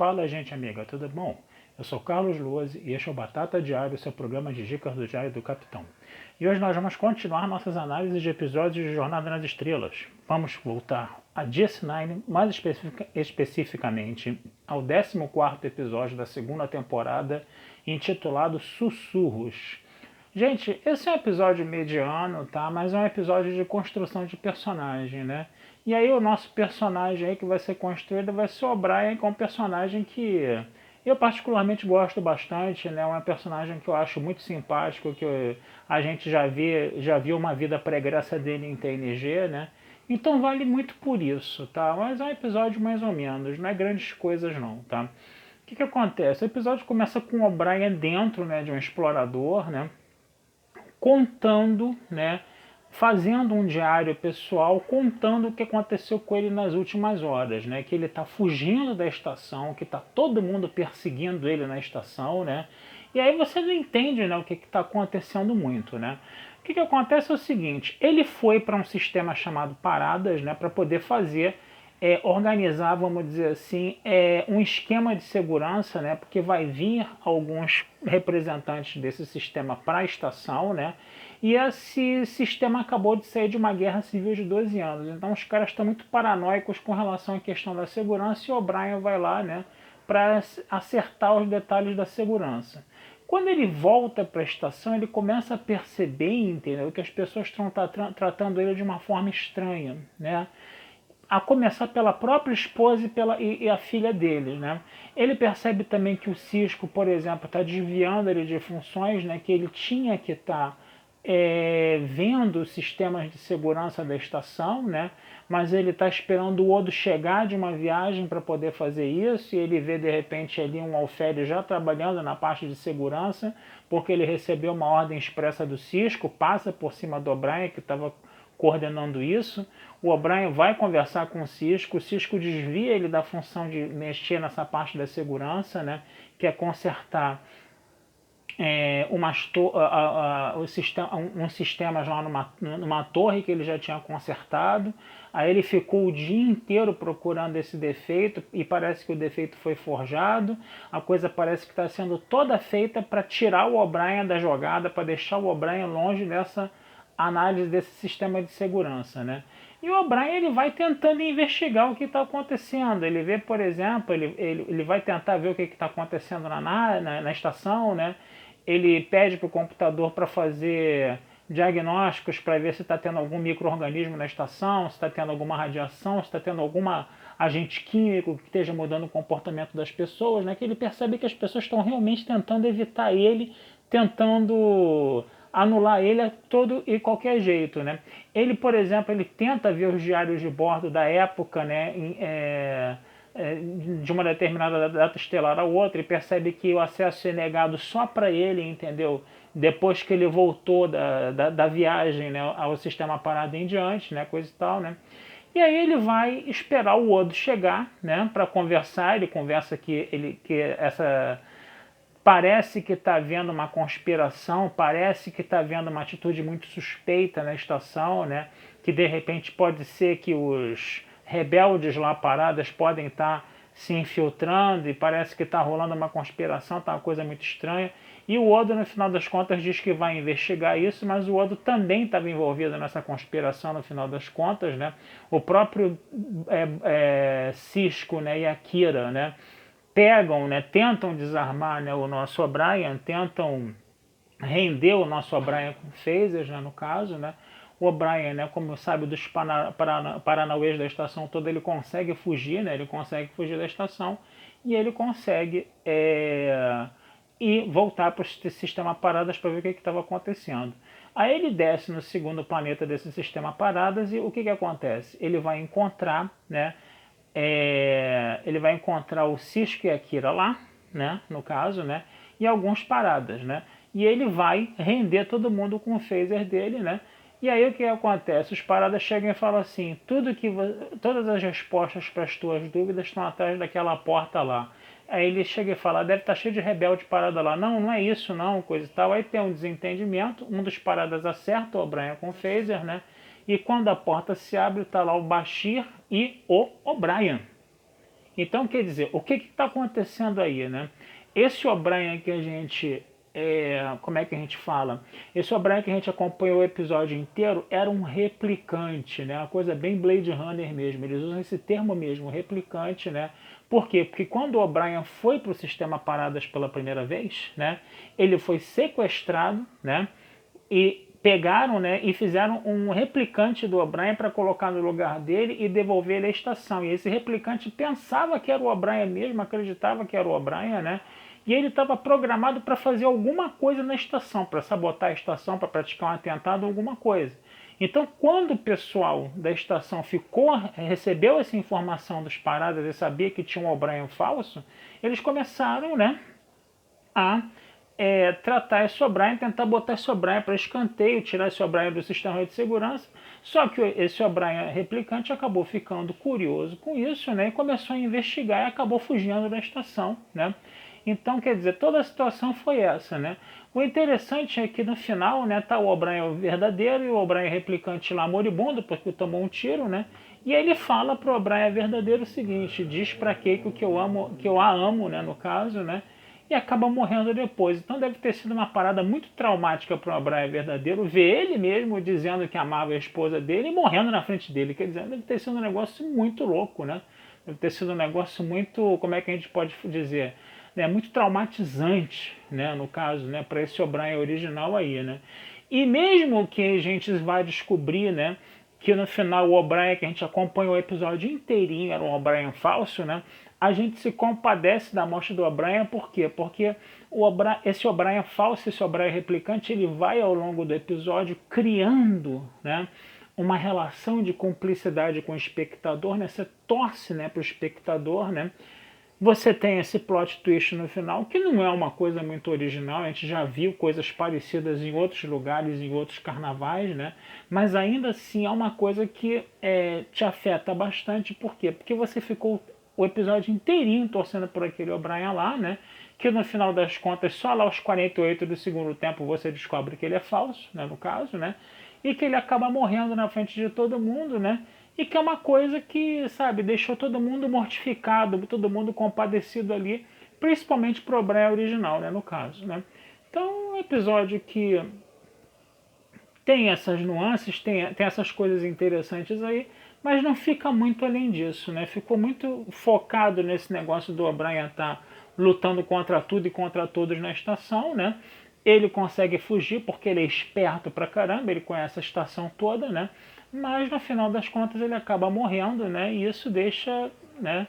Fala, gente amiga, tudo bom? Eu sou Carlos Luozi e este é o Batata Diário, seu programa de dicas do Diário do Capitão. E hoje nós vamos continuar nossas análises de episódios de Jornada nas Estrelas. Vamos voltar a DS9, mais especificamente ao 14º episódio da segunda temporada, intitulado Sussurros. Gente, esse é um episódio mediano, tá? Mas é um episódio de construção de personagem, né? E aí o nosso personagem aí que vai ser construído vai ser o Brian, que é um personagem que eu particularmente gosto bastante, né? É um personagem que eu acho muito simpático, que a gente já viu uma vida pregressa dele em TNG, né? Então vale muito por isso, tá? Mas é um episódio mais ou menos, não é grandes coisas não, tá? O que acontece? O episódio começa com o Brian dentro, né, de um explorador, né? Contando, né, fazendo um diário pessoal, contando o que aconteceu com ele nas últimas horas, né, que ele está fugindo da estação, que está todo mundo perseguindo ele na estação, né, e aí você não entende, né, o que está acontecendo muito, né. O que acontece é o seguinte, ele foi para um sistema chamado Paradas, né, para poder fazer organizar, vamos dizer assim, um esquema de segurança, né, porque vai vir alguns representantes desse sistema para a estação, né, e esse sistema acabou de sair de uma guerra civil de 12 anos, então os caras estão muito paranoicos com relação à questão da segurança e o O'Brien vai lá, né, para acertar os detalhes da segurança. Quando ele volta para a estação, ele começa a perceber, entendeu, que as pessoas estão tratando ele de uma forma estranha, né, a começar pela própria esposa e a filha dele, né? Ele percebe também que o Cisco, por exemplo, está desviando ele de funções, né? Que ele tinha que estar vendo os sistemas de segurança da estação, né? Mas ele está esperando o Odo chegar de uma viagem para poder fazer isso, e ele vê de repente ali um Alfério já trabalhando na parte de segurança, porque ele recebeu uma ordem expressa do Cisco, passa por cima do O'Brien, que estava coordenando isso. O O'Brien vai conversar com o Cisco desvia ele da função de mexer nessa parte da segurança, né, que é consertar um sistema já numa torre que ele já tinha consertado. Aí ele ficou o dia inteiro procurando esse defeito e parece que o defeito foi forjado. A coisa parece que está sendo toda feita para tirar o O'Brien da jogada, para deixar o O'Brien longe dessa análise desse sistema de segurança, né? E o O'Brien ele vai tentando investigar o que está acontecendo. Ele vê, por exemplo, ele vai tentar ver o que está acontecendo na estação, né? Ele pede para o computador para fazer diagnósticos para ver se está tendo algum micro-organismo na estação, se está tendo alguma radiação, se está tendo alguma agente químico que esteja mudando o comportamento das pessoas, né? Que ele percebe que as pessoas estão realmente tentando evitar ele, tentando anular ele a todo e qualquer jeito, né? Ele, por exemplo, ele tenta ver os diários de bordo da época, né? De uma determinada data estelar a outra e percebe que o acesso é negado só para ele, entendeu? Depois que ele voltou da viagem, né, ao sistema parado em diante, né, coisa e tal, né? E aí ele vai esperar o Odo chegar, né, para conversar. Ele conversa parece que está havendo uma conspiração, parece que está havendo uma atitude muito suspeita na estação, né? Que de repente pode ser que os rebeldes lá paradas podem estar se infiltrando e parece que está rolando uma conspiração, está uma coisa muito estranha. E o Odo, no final das contas, diz que vai investigar isso, mas o Odo também estava envolvido nessa conspiração no final das contas, né? O próprio Cisco, né, e a Kira, né, pegam, né, tentam desarmar, né, o nosso O'Brien, tentam render o nosso O'Brien com phasers, né, no caso, né. O O'Brien, né, como sabe dos paranauês da estação toda, ele consegue fugir, né, ele consegue fugir da estação e ele consegue e voltar para o sistema Paradas para ver o que estava acontecendo. Aí ele desce no segundo planeta desse sistema Paradas e o que acontece? Ele vai encontrar, né, ele vai encontrar o Cisco e a Kira lá, né, no caso, né, e alguns Paradas, né, e ele vai render todo mundo com o phaser dele, né, e aí o que acontece? Os Paradas chegam e falam assim, todas as respostas para as tuas dúvidas estão atrás daquela porta lá. Aí ele chega e fala, deve estar cheio de rebelde parada lá. Não, não é isso não, coisa e tal. Aí tem um desentendimento, um dos Paradas acerta o O'Brien com o phaser, né, e quando a porta se abre, está lá o Bashir e o O'Brien. Então, quer dizer, o que está acontecendo aí, né? Esse O'Brien que a gente, como é que a gente fala? Esse O'Brien que a gente acompanhou o episódio inteiro era um replicante, né? Uma coisa bem Blade Runner mesmo. Eles usam esse termo mesmo, replicante, né? Por quê? Porque quando o O'Brien foi para o sistema Paradas pela primeira vez, né? Ele foi sequestrado, né? E pegaram, né, e fizeram um replicante do O'Brien para colocar no lugar dele e devolver ele à estação. E esse replicante pensava que era o O'Brien mesmo, acreditava que era o O'Brien, né? E ele estava programado para fazer alguma coisa na estação, para sabotar a estação, para praticar um atentado, alguma coisa. Então, quando o pessoal da estação recebeu essa informação dos paradas e sabia que tinha um O'Brien falso, eles começaram, né, a tratar esse O'Brien, tentar botar esse O'Brien para escanteio, tirar esse O'Brien do sistema de segurança. Só que esse O'Brien replicante acabou ficando curioso com isso, né, e começou a investigar e acabou fugindo da estação, né. Então, quer dizer, toda a situação foi essa, né. O interessante é que no final, né, tá o O'Brien verdadeiro e o O'Brien replicante lá moribundo, porque tomou um tiro, né. E ele fala pro O'Brien verdadeiro o seguinte: diz pra Keiko que eu amo, que eu a amo, né, no caso, né, e acaba morrendo depois. Então deve ter sido uma parada muito traumática para o O'Brien verdadeiro ver ele mesmo dizendo que amava a esposa dele e morrendo na frente dele. Quer dizer, deve ter sido um negócio muito louco, né? Deve ter sido um negócio muito, como é que a gente pode dizer, né, muito traumatizante, né, no caso, né, para esse O'Brien original aí, né? E mesmo que a gente vai descobrir, né, que no final o O'Brien que a gente acompanhou o episódio inteirinho era um O'Brien falso, né? A gente se compadece da morte do O'Brien, por quê? Porque esse O'Brien falso, esse O'Brien replicante, ele vai ao longo do episódio criando, né, uma relação de cumplicidade com o espectador, né? Você torce, né, para o espectador, né? Você tem esse plot twist no final, que não é uma coisa muito original, a gente já viu coisas parecidas em outros lugares, em outros carnavais, né? Mas ainda assim é uma coisa que te afeta bastante, por quê? Porque você ficou o episódio inteirinho torcendo por aquele O'Brien lá, né? Que no final das contas, só lá aos 48 do segundo tempo você descobre que ele é falso, né, no caso, né? E que ele acaba morrendo na frente de todo mundo, né? E que é uma coisa que, sabe, deixou todo mundo mortificado, todo mundo compadecido ali, principalmente pro O'Brien original, né, no caso, né? Então, um episódio que tem essas nuances, tem essas coisas interessantes aí, mas não fica muito além disso, né? Ficou muito focado nesse negócio do O'Brien estar lutando contra tudo e contra todos na estação, né? Ele consegue fugir porque ele é esperto pra caramba, ele conhece a estação toda, né? Mas no final das contas ele acaba morrendo, né? E isso deixa, né,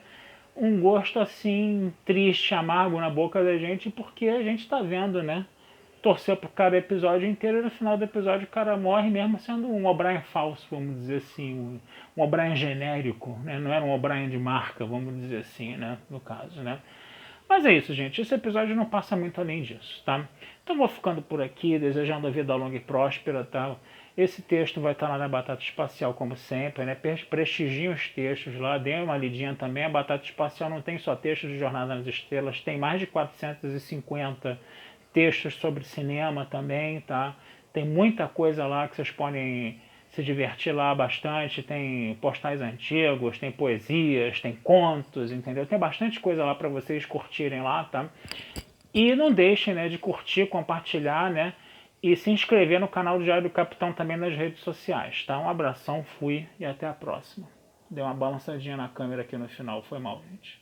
um gosto assim triste, amargo na boca da gente, porque a gente tá vendo, né? Torcer pro cara o episódio inteiro e no final do episódio o cara morre mesmo sendo um O'Brien falso, vamos dizer assim, um O'Brien genérico, né? Não era um O'Brien de marca, vamos dizer assim, né? No caso, né? Mas é isso, gente. Esse episódio não passa muito além disso, tá? Então vou ficando por aqui, desejando a vida longa e próspera, tá? Esse texto vai estar lá na Batata Espacial, como sempre, né? Prestigiem os textos lá, deem uma lidinha também. A Batata Espacial não tem só textos de Jornada nas Estrelas, tem mais de 450 textos sobre cinema também, tá? Tem muita coisa lá que vocês podem se divertir lá bastante. Tem postais antigos, tem poesias, tem contos, entendeu? Tem bastante coisa lá para vocês curtirem lá, tá? E não deixem, né, de curtir, compartilhar, né? E se inscrever no canal do Diário do Capitão também nas redes sociais, tá? Um abração, fui e até a próxima. Deu uma balançadinha na câmera aqui no final, foi mal, gente.